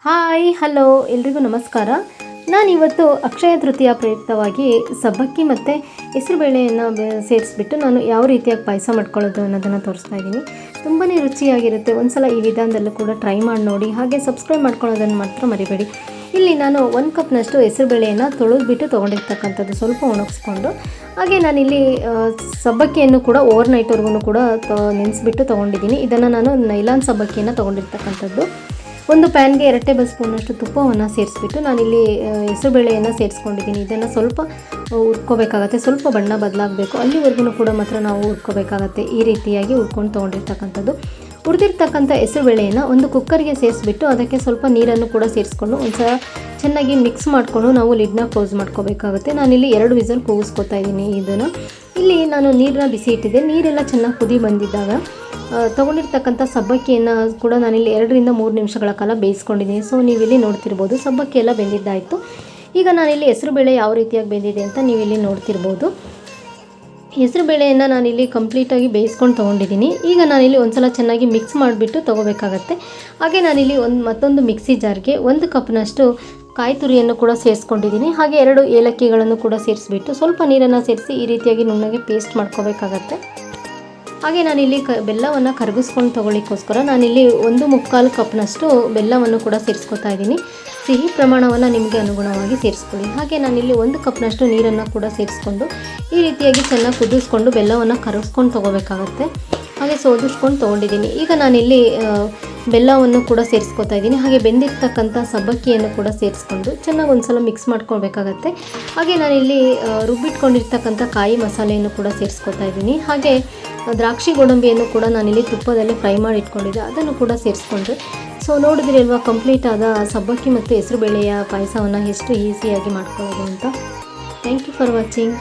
Hi hello ಎಲ್ರಿಗೂ ನಮಸ್ಕಾರ. ನಾನಿವತ್ತು ಅಕ್ಷಯ ತೃತೀಯ ಪ್ರಯುಕ್ತವಾಗಿ ಸಬ್ಬಕ್ಕಿ ಮತ್ತು ಹೆಸರುಬೇಳೆಯನ್ನು ಸೇರಿಸ್ಬಿಟ್ಟು ನಾನು ಯಾವ ರೀತಿಯಾಗಿ ಪಾಯಸ ಮಾಡ್ಕೊಳ್ಳೋದು ಅನ್ನೋದನ್ನು ತೋರಿಸ್ತಾ ಇದ್ದೀನಿ. ತುಂಬಾ ರುಚಿಯಾಗಿರುತ್ತೆ. ಒಂದು ಸಲ ಈ ವಿಧಾನದಲ್ಲೂ ಕೂಡ ಟ್ರೈ ಮಾಡಿ ನೋಡಿ. ಹಾಗೆ ಸಬ್ಸ್ಕ್ರೈಬ್ ಮಾಡ್ಕೊಳ್ಳೋದನ್ನು ಮಾತ್ರ ಮರಿಬೇಡಿ. ಇಲ್ಲಿ ನಾನು 1 ಕಪ್ನಷ್ಟು ಹೆಸರುಬೇಳೆಯನ್ನು ತೊಳೆದ್ಬಿಟ್ಟು ತೊಗೊಂಡಿರ್ತಕ್ಕಂಥದ್ದು, ಸ್ವಲ್ಪ ಒಣಗಿಸ್ಕೊಂಡು. ಹಾಗೆ ನಾನಿಲ್ಲಿ ಸಬ್ಬಕ್ಕಿಯನ್ನು ಕೂಡ ಓವರ್ ನೈಟ್ವರೆಗೂ ಕೂಡ ನೆನೆಸ್ಬಿಟ್ಟು ತೊಗೊಂಡಿದ್ದೀನಿ. ಇದನ್ನು ನಾನು ನೈಲಾನ್ ಸಬ್ಬಕ್ಕಿಯನ್ನು ತೊಗೊಂಡಿರ್ತಕ್ಕಂಥದ್ದು. ಒಂದು ಪ್ಯಾನ್ಗೆ 2 ಟೇಬಲ್ ಸ್ಪೂನಷ್ಟು ತುಪ್ಪವನ್ನು ಸೇರಿಸ್ಬಿಟ್ಟು ನಾನಿಲ್ಲಿ ಹೆಸರುಬೇಳೆಯನ್ನು ಸೇರಿಸ್ಕೊಂಡಿದ್ದೀನಿ. ಇದನ್ನು ಸ್ವಲ್ಪ ಹುರ್ಕೋಬೇಕಾಗತ್ತೆ, ಸ್ವಲ್ಪ ಬಣ್ಣ ಬದಲಾಗಬೇಕು, ಅಲ್ಲಿವರೆಗೂ ಕೂಡ ಮಾತ್ರ ನಾವು ಹುರ್ಕೋಬೇಕಾಗತ್ತೆ. ಈ ರೀತಿಯಾಗಿ ಹುರ್ಕೊಂಡು ತೊಗೊಂಡಿರ್ತಕ್ಕಂಥದ್ದು. ಹುರಿದಿರ್ತಕ್ಕಂಥ ಹೆಸರುಬೇಳೆಯನ್ನು ಒಂದು ಕುಕ್ಕರ್ಗೆ ಸೇರಿಸ್ಬಿಟ್ಟು ಅದಕ್ಕೆ ಸ್ವಲ್ಪ ನೀರನ್ನು ಕೂಡ ಸೇರಿಸ್ಕೊಂಡು ಒಂದ್ಸಲ ಚೆನ್ನಾಗಿ ಮಿಕ್ಸ್ ಮಾಡಿಕೊಂಡು ನಾವು ಲಿಡ್ನ ಕ್ಲೋಸ್ ಮಾಡ್ಕೋಬೇಕಾಗುತ್ತೆ. ನಾನಿಲ್ಲಿ 2 ವಿಸಲ್ ಕೂಗಿಸ್ಕೊತಾ ಇದ್ದೀನಿ. ಇದನ್ನು ಇಲ್ಲಿ ನಾನು ನೀರನ್ನ ಬಿಸಿ ಇಟ್ಟಿದ್ದೆ. ನೀರೆಲ್ಲ ಚೆನ್ನಾಗಿ ಕುದಿ ಬಂದಿದ್ದಾಗ ತೊಗೊಂಡಿರ್ತಕ್ಕಂಥ ಸಬ್ಬಕ್ಕಿಯನ್ನು ಕೂಡ ನಾನಿಲ್ಲಿ 2 ರಿಂದ 3 ನಿಮಿಷಗಳ ಕಾಲ ಬೇಯಿಸ್ಕೊಂಡಿದ್ದೀನಿ. ಸೊ ನೀವಿಲ್ಲಿ ನೋಡ್ತಿರ್ಬೋದು, ಸಬ್ಬಕ್ಕಿ ಎಲ್ಲ ಬೆಂದಿದ್ದಾಯಿತು. ಈಗ ನಾನಿಲ್ಲಿ ಹೆಸರುಬೇಳೆ ಯಾವ ರೀತಿಯಾಗಿ ಬೆಂದಿದೆ ಅಂತ ನೀವಿಲ್ಲಿ ನೋಡ್ತಿರ್ಬೋದು. ಹೆಸರುಬೇಳೆಯನ್ನು ನಾನಿಲ್ಲಿ ಕಂಪ್ಲೀಟಾಗಿ ಬೇಯಿಸ್ಕೊಂಡು ತೊಗೊಂಡಿದ್ದೀನಿ. ಈಗ ನಾನಿಲ್ಲಿ ಒಂದ್ಸಲ ಚೆನ್ನಾಗಿ ಮಿಕ್ಸ್ ಮಾಡಿಬಿಟ್ಟು ತೊಗೋಬೇಕಾಗತ್ತೆ. ಹಾಗೆ ನಾನಿಲ್ಲಿ ಮತ್ತೊಂದು ಮಿಕ್ಸಿ ಜಾರ್ಗೆ 1 ಕಪ್ನಷ್ಟು ಕಾಯಿ ತುರಿಯನ್ನು ಕೂಡ ಸೇರಿಸ್ಕೊಂಡಿದ್ದೀನಿ. ಹಾಗೆ 2 ಏಲಕ್ಕಿಗಳನ್ನು ಕೂಡ ಸೇರಿಸ್ಬಿಟ್ಟು ಸ್ವಲ್ಪ ನೀರನ್ನು ಸೇರಿಸಿ ಈ ರೀತಿಯಾಗಿ ನುಣ್ಣಗೆ ಪೇಸ್ಟ್ ಮಾಡ್ಕೋಬೇಕಾಗತ್ತೆ. ಹಾಗೆ ನಾನಿಲ್ಲಿ ಬೆಲ್ಲವನ್ನು ಕರಗಿಸ್ಕೊಂಡು ತೊಗೊಳ್ಳಿಕ್ಕೋಸ್ಕರ ನಾನಿಲ್ಲಿ 1/4 ಕಪ್ನಷ್ಟು ಬೆಲ್ಲವನ್ನು ಕೂಡ ಸೇರಿಸ್ಕೊತಾ ಇದ್ದೀನಿ. ಸಿಹಿ ಪ್ರಮಾಣವನ್ನು ನಿಮಗೆ ಅನುಗುಣವಾಗಿ ಸೇರಿಸ್ಕೊಳ್ಳಿ. ಹಾಗೆ ನಾನಿಲ್ಲಿ 1 ಕಪ್ನಷ್ಟು ನೀರನ್ನು ಕೂಡ ಸೇರಿಸ್ಕೊಂಡು ಈ ರೀತಿಯಾಗಿ ಚೆನ್ನಾಗಿ ಕುದಿಸ್ಕೊಂಡು ಬೆಲ್ಲವನ್ನು ಕರಗಿಸ್ಕೊಂಡು ತೊಗೋಬೇಕಾಗತ್ತೆ. ಹಾಗೆ ಸೋದಿಸ್ಕೊಂಡು ತೊಗೊಂಡಿದ್ದೀನಿ. ಈಗ ನಾನಿಲ್ಲಿ ಬೆಲ್ಲವನ್ನು ಕೂಡ ಸೇರಿಸ್ಕೊತಾ ಇದ್ದೀನಿ. ಹಾಗೆ ಬೆಂದಿರ್ತಕ್ಕಂಥ ಸಬ್ಬಕ್ಕಿಯನ್ನು ಕೂಡ ಸೇರಿಸ್ಕೊಂಡು ಚೆನ್ನಾಗಿ ಒಂದು ಸಲ ಮಿಕ್ಸ್ ಮಾಡ್ಕೊಳ್ಬೇಕಾಗತ್ತೆ. ಹಾಗೆ ನಾನಿಲ್ಲಿ ರುಬ್ಬಿಟ್ಕೊಂಡಿರ್ತಕ್ಕಂಥ ಕಾಯಿ ಮಸಾಲೆಯನ್ನು ಕೂಡ ಸೇರಿಸ್ಕೊತಾ ಇದ್ದೀನಿ. ಹಾಗೆ ದ್ರಾಕ್ಷಿ ಗೋಡಂಬಿಯನ್ನು ಕೂಡ ನಾನಿಲ್ಲಿ ತುಪ್ಪದಲ್ಲಿ ಫ್ರೈ ಮಾಡಿ ಇಟ್ಕೊಂಡಿದ್ದೆ, ಅದನ್ನು ಕೂಡ ಸೇರಿಸ್ಕೊಂಡ್ರೆ. ಸೊ ನೋಡಿದ್ರಿ ಅಲ್ವಾ, ಕಂಪ್ಲೀಟ್ ಆದ ಸಬ್ಬಕ್ಕಿ ಮತ್ತು ಹೆಸರುಬೇಳೆಯ ಪಾಯಸವನ್ನು ಎಷ್ಟು ಈಸಿಯಾಗಿ ಮಾಡ್ಕೊಳ್ಳೋದು ಅಂತ. Thank you for watching.